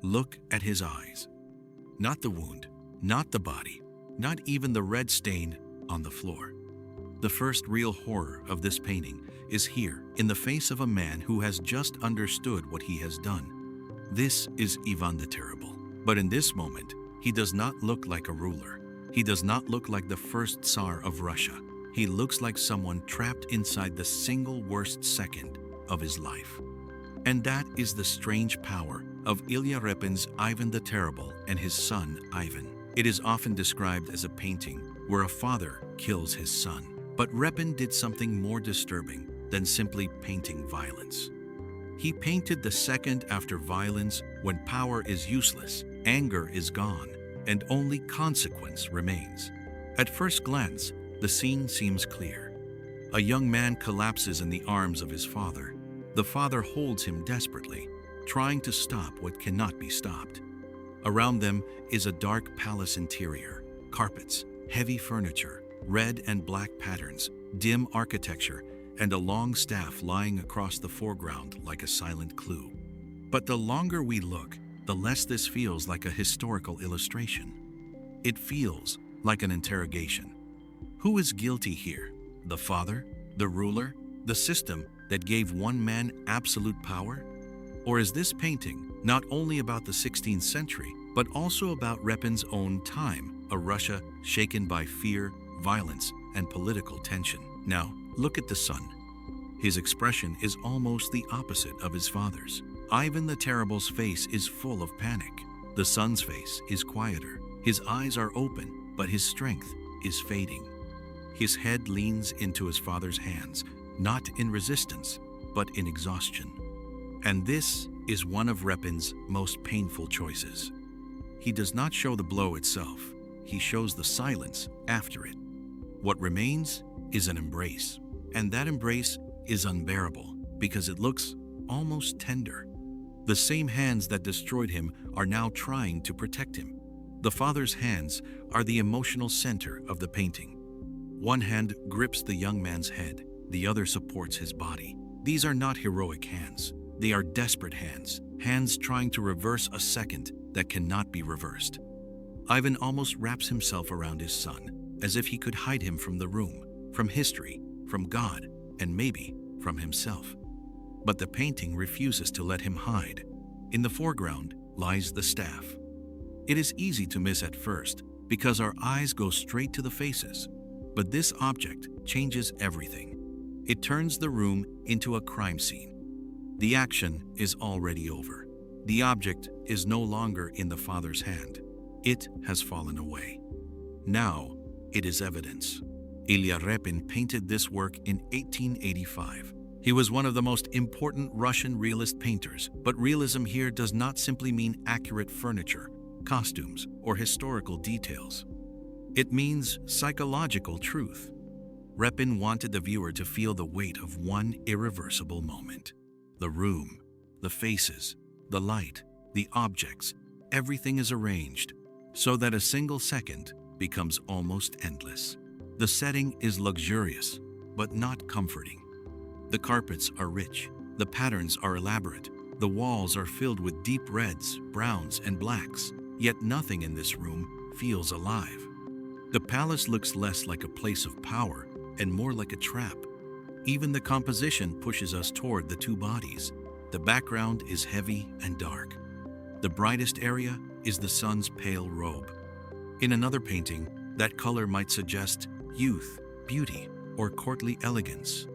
Look at his eyes. Not the wound, not the body, not even the red stain on the floor. The first real horror of this painting is here, in the face of a man who has just understood what he has done. This is Ivan the Terrible. But in this moment, he does not look like a ruler. He does not look like the first Tsar of Russia. He looks like someone trapped inside the single worst second of his life. And that is the strange power of Ilya Repin's Ivan the Terrible and his son Ivan. It is often described as a painting where a father kills his son. But Repin did something more disturbing than simply painting violence. He painted the second after violence, when power is useless, anger is gone, and only consequence remains. At first glance, the scene seems clear. A young man collapses in the arms of his father. The father holds him desperately, trying to stop what cannot be stopped. Around them is a dark palace interior, carpets, heavy furniture, red and black patterns, dim architecture, and a long staff lying across the foreground like a silent clue. But the longer we look, the less this feels like a historical illustration. It feels like an interrogation. Who is guilty here? The father? The ruler? The system that gave one man absolute power? Or is this painting not only about the 16th century, but also about Repin's own time, a Russia shaken by fear, violence, and political tension? Now, look at the son. His expression is almost the opposite of his father's. Ivan the Terrible's face is full of panic. The son's face is quieter. His eyes are open, but his strength is fading. His head leans into his father's hands, not in resistance, but in exhaustion. And this is one of Repin's most painful choices. He does not show the blow itself. He shows the silence after it. What remains is an embrace, and that embrace is unbearable because it looks almost tender. The same hands that destroyed him are now trying to protect him. The father's hands are the emotional center of the painting. One hand grips the young man's head, the other supports his body. These are not heroic hands. They are desperate hands, hands trying to reverse a second that cannot be reversed. Ivan almost wraps himself around his son, as if he could hide him from the room, from history, from God, and maybe from himself. But the painting refuses to let him hide. In the foreground lies the staff. It is easy to miss at first because our eyes go straight to the faces. But this object changes everything. It turns the room into a crime scene. The action is already over. The object is no longer in the father's hand. It has fallen away. Now it is evidence. Ilya Repin painted this work in 1885. He was one of the most important Russian realist painters, but realism here does not simply mean accurate furniture, costumes, or historical details. It means psychological truth. Repin wanted the viewer to feel the weight of one irreversible moment. The room, the faces, the light, the objects, everything is arranged so that a single second becomes almost endless. The setting is luxurious, but not comforting. The carpets are rich, the patterns are elaborate, the walls are filled with deep reds, browns, and blacks, yet nothing in this room feels alive. The palace looks less like a place of power and more like a trap. Even the composition pushes us toward the two bodies. The background is heavy and dark. The brightest area is the sun's pale robe. In another painting, that color might suggest youth, beauty, or courtly elegance.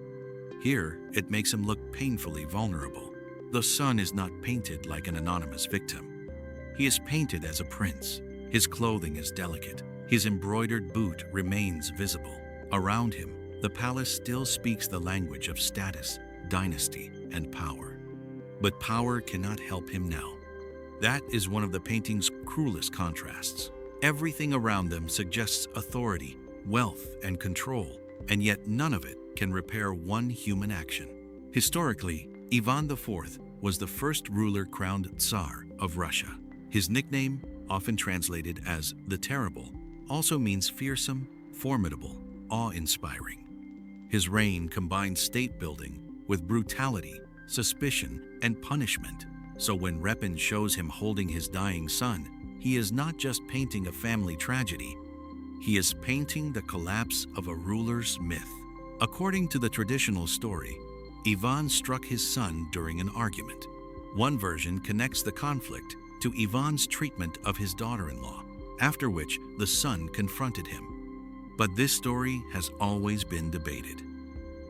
Here, it makes him look painfully vulnerable. The son is not painted like an anonymous victim. He is painted as a prince. His clothing is delicate. His embroidered boot remains visible. Around him, the palace still speaks the language of status, dynasty, and power. But power cannot help him now. That is one of the painting's cruelest contrasts. Everything around them suggests authority, wealth, and control, and yet none of it can repair one human action. Historically, Ivan IV was the first ruler crowned Tsar of Russia. His nickname, often translated as the Terrible, also means fearsome, formidable, awe-inspiring. His reign combined state building with brutality, suspicion, and punishment, So when Repin shows him holding his dying son, he is not just painting a family tragedy, he is painting the collapse of a ruler's myth. According to the traditional story, Ivan struck his son during an argument. One version connects the conflict to Ivan's treatment of his daughter-in-law, after which the son confronted him. But this story has always been debated.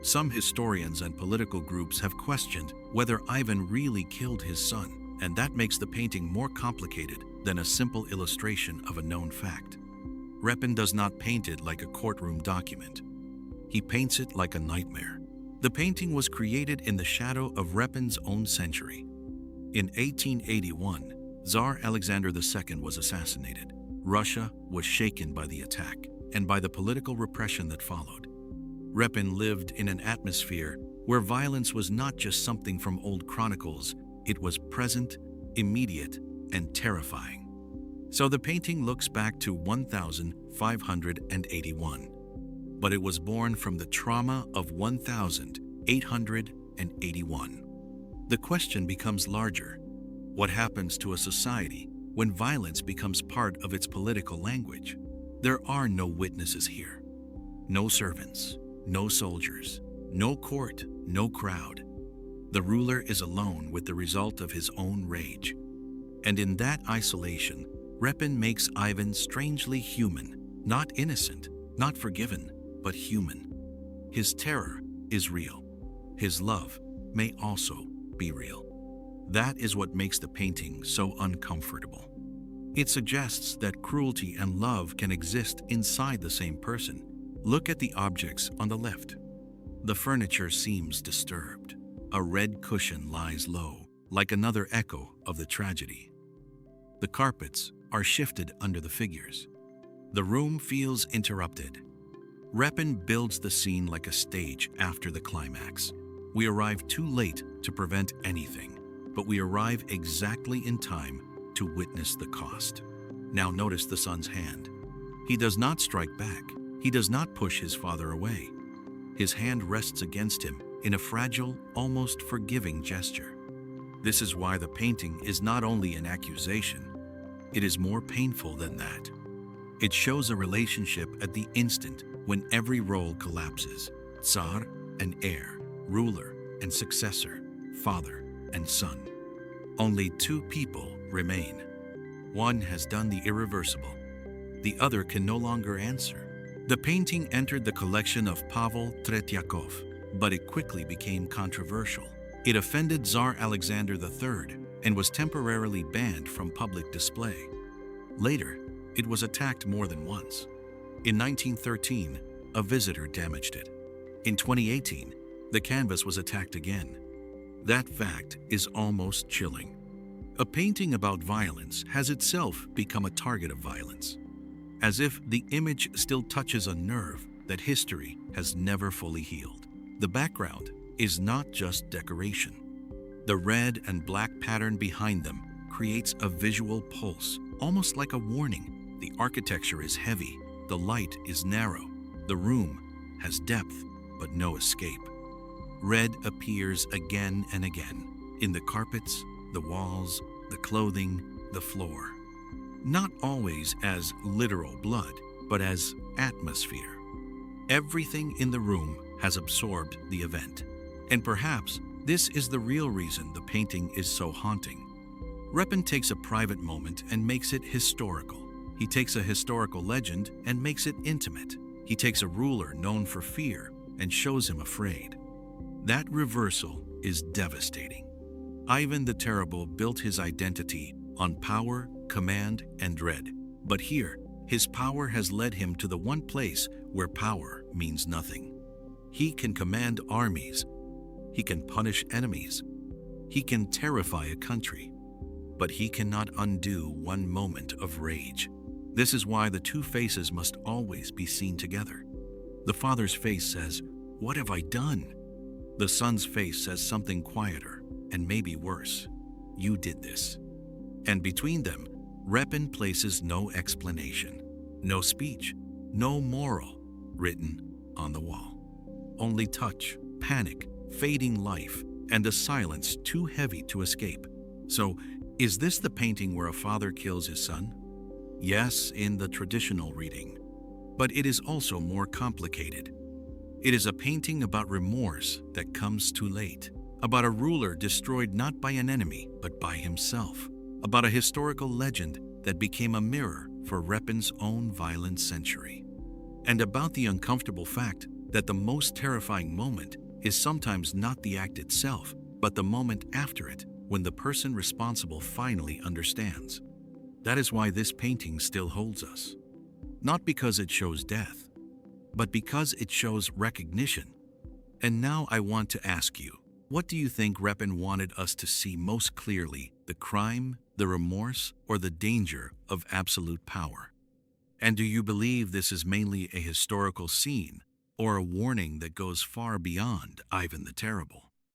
Some historians and political groups have questioned whether Ivan really killed his son, and that makes the painting more complicated than a simple illustration of a known fact. Repin does not paint it like a courtroom document. He paints it like a nightmare. The painting was created in the shadow of Repin's own century. In 1881, Tsar Alexander II was assassinated. Russia was shaken by the attack and by the political repression that followed. Repin lived in an atmosphere where violence was not just something from old chronicles, it was present, immediate, and terrifying. So the painting looks back to 1581, but it was born from the trauma of 1881. The question becomes larger. What happens to a society when violence becomes part of its political language? There are no witnesses here. No servants, no soldiers, no court, no crowd. The ruler is alone with the result of his own rage. And in that isolation, Repin makes Ivan strangely human, not innocent, not forgiven, but human. His terror is real. His love may also be real. That is what makes the painting so uncomfortable. It suggests that cruelty and love can exist inside the same person. Look at the objects on the left. The furniture seems disturbed. A red cushion lies low, like another echo of the tragedy. The carpets are shifted under the figures. The room feels interrupted. Repin builds the scene like a stage after the climax. We arrive too late to prevent anything, but we arrive exactly in time to witness the cost. Now notice the son's hand. He does not strike back. He does not push his father away. His hand rests against him in a fragile, almost forgiving gesture. This is why the painting is not only an accusation, it is more painful than that. It shows a relationship at the instant when every role collapses. Tsar and heir, ruler and successor, father and son. Only two people remain. One has done the irreversible. The other can no longer answer. The painting entered the collection of Pavel Tretyakov, but it quickly became controversial. It offended Tsar Alexander III and was temporarily banned from public display. Later, it was attacked more than once. In 1913, a visitor damaged it. In 2018, the canvas was attacked again. That fact is almost chilling. A painting about violence has itself become a target of violence, as if the image still touches a nerve that history has never fully healed. The background is not just decoration. The red and black pattern behind them creates a visual pulse, almost like a warning. The architecture is heavy, the light is narrow, the room has depth but no escape. Red appears again and again, in the carpets, the walls, the clothing, the floor. Not always as literal blood, but as atmosphere. Everything in the room has absorbed the event. And perhaps this is the real reason the painting is so haunting. Repin takes a private moment and makes it historical. He takes a historical legend and makes it intimate. He takes a ruler known for fear and shows him afraid. That reversal is devastating. Ivan the Terrible built his identity on power, command, and dread. But here, his power has led him to the one place where power means nothing. He can command armies. He can punish enemies. He can terrify a country. But he cannot undo one moment of rage. This is why the two faces must always be seen together. The father's face says, "What have I done?" The son's face says something quieter, and maybe worse, "You did this." And between them, Repin places no explanation, no speech, no moral written on the wall. Only touch, panic, fading life, and a silence too heavy to escape. So, is this the painting where a father kills his son? Yes, in the traditional reading. But it is also more complicated. It is a painting about remorse that comes too late, about a ruler destroyed not by an enemy, but by himself, about a historical legend that became a mirror for Repin's own violent century, and about the uncomfortable fact that the most terrifying moment is sometimes not the act itself, but the moment after it, when the person responsible finally understands. That is why this painting still holds us. Not because it shows death, but because it shows recognition. And now I want to ask you, what do you think Repin wanted us to see most clearly, the crime, the remorse, or the danger of absolute power? And do you believe this is mainly a historical scene, or a warning that goes far beyond Ivan the Terrible?